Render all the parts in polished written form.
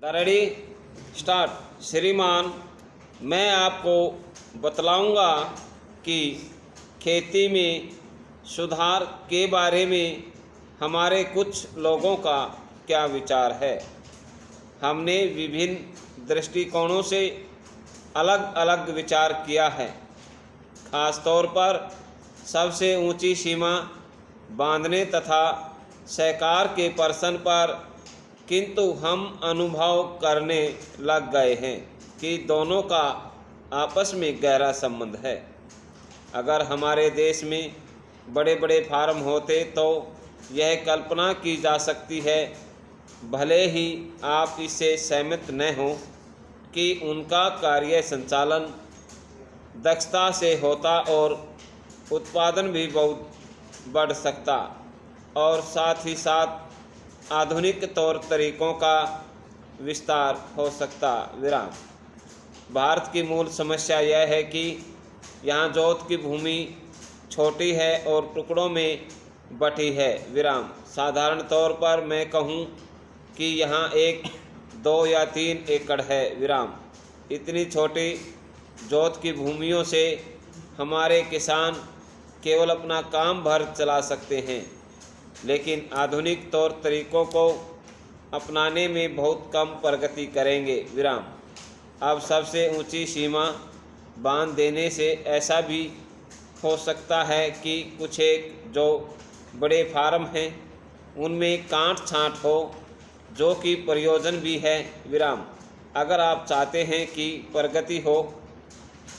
Ready start. श्रीमान, मैं आपको बतलाऊंगा कि खेती में सुधार के बारे में हमारे कुछ लोगों का क्या विचार है। हमने विभिन्न दृष्टिकोणों से अलग अलग विचार किया है। खास तौर पर सबसे ऊंची सीमा बांधने तथा सहकार के प्रश्न पर, किंतु हम अनुभव करने लग गए हैं कि दोनों का आपस में गहरा संबंध है। अगर हमारे देश में बड़े बड़े फार्म होते तो यह कल्पना की जा सकती है, भले ही आप इससे सहमत न हों, कि उनका कार्य संचालन दक्षता से होता और उत्पादन भी बहुत बढ़ सकता और साथ ही साथ आधुनिक तौर तरीकों का विस्तार हो सकता। विराम। भारत की मूल समस्या यह है कि यहाँ जोत की भूमि छोटी है और टुकड़ों में बटी है। विराम। साधारण तौर पर मैं कहूँ कि यहाँ 1, 2 या 3 एकड़ है। विराम। इतनी छोटी जोत की भूमियों से हमारे किसान केवल अपना काम भर चला सकते हैं, लेकिन आधुनिक तौर तरीकों को अपनाने में बहुत कम प्रगति करेंगे। विराम। अब सबसे ऊंची सीमा बांध देने से ऐसा भी हो सकता है कि कुछ एक जो बड़े फार्म हैं उनमें काट छांट हो, जो कि प्रयोजन भी है। विराम। अगर आप चाहते हैं कि प्रगति हो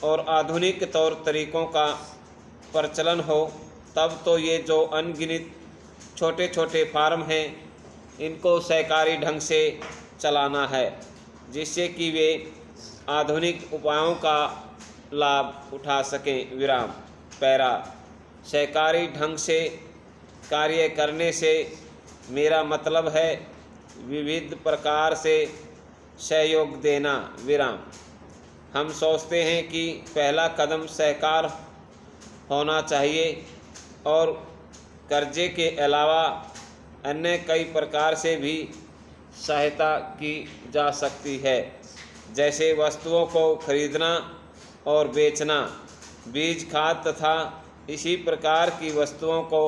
और आधुनिक तौर तरीकों का प्रचलन हो, तब तो ये जो अनगिनत छोटे छोटे फार्म हैं इनको सहकारी ढंग से चलाना है, जिससे कि वे आधुनिक उपायों का लाभ उठा सकें। विराम। पैरा। सहकारी ढंग से कार्य करने से मेरा मतलब है विविध प्रकार से सहयोग देना। विराम। हम सोचते हैं कि पहला कदम सहकार होना चाहिए और कर्जे के अलावा अन्य कई प्रकार से भी सहायता की जा सकती है, जैसे वस्तुओं को खरीदना और बेचना, बीज खाद तथा इसी प्रकार की वस्तुओं को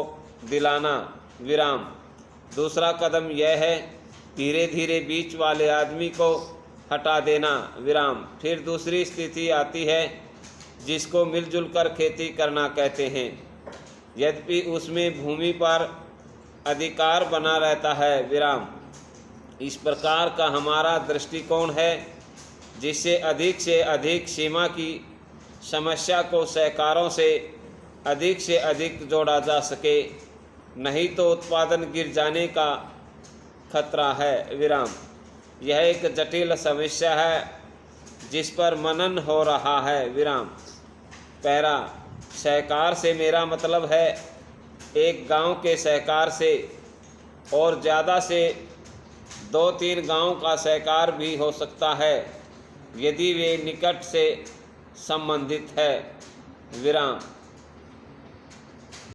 दिलाना। विराम। दूसरा कदम यह है धीरे धीरे बीच वाले आदमी को हटा देना। विराम। फिर दूसरी स्थिति आती है जिसको मिलजुल कर खेती करना कहते हैं, यद्यपि उसमें भूमि पर अधिकार बना रहता है। विराम। इस प्रकार का हमारा दृष्टिकोण है, जिससे अधिक सीमा की समस्या को सहकारों से अधिक जोड़ा जा सके, नहीं तो उत्पादन गिर जाने का खतरा है। विराम। यह एक जटिल समस्या है जिस पर मनन हो रहा है। विराम। पैरा। सहकार से मेरा मतलब है एक गांव के सहकार से, और ज़्यादा से 2-3 गांव का सहकार भी हो सकता है, यदि वे निकट से संबंधित है। विराम।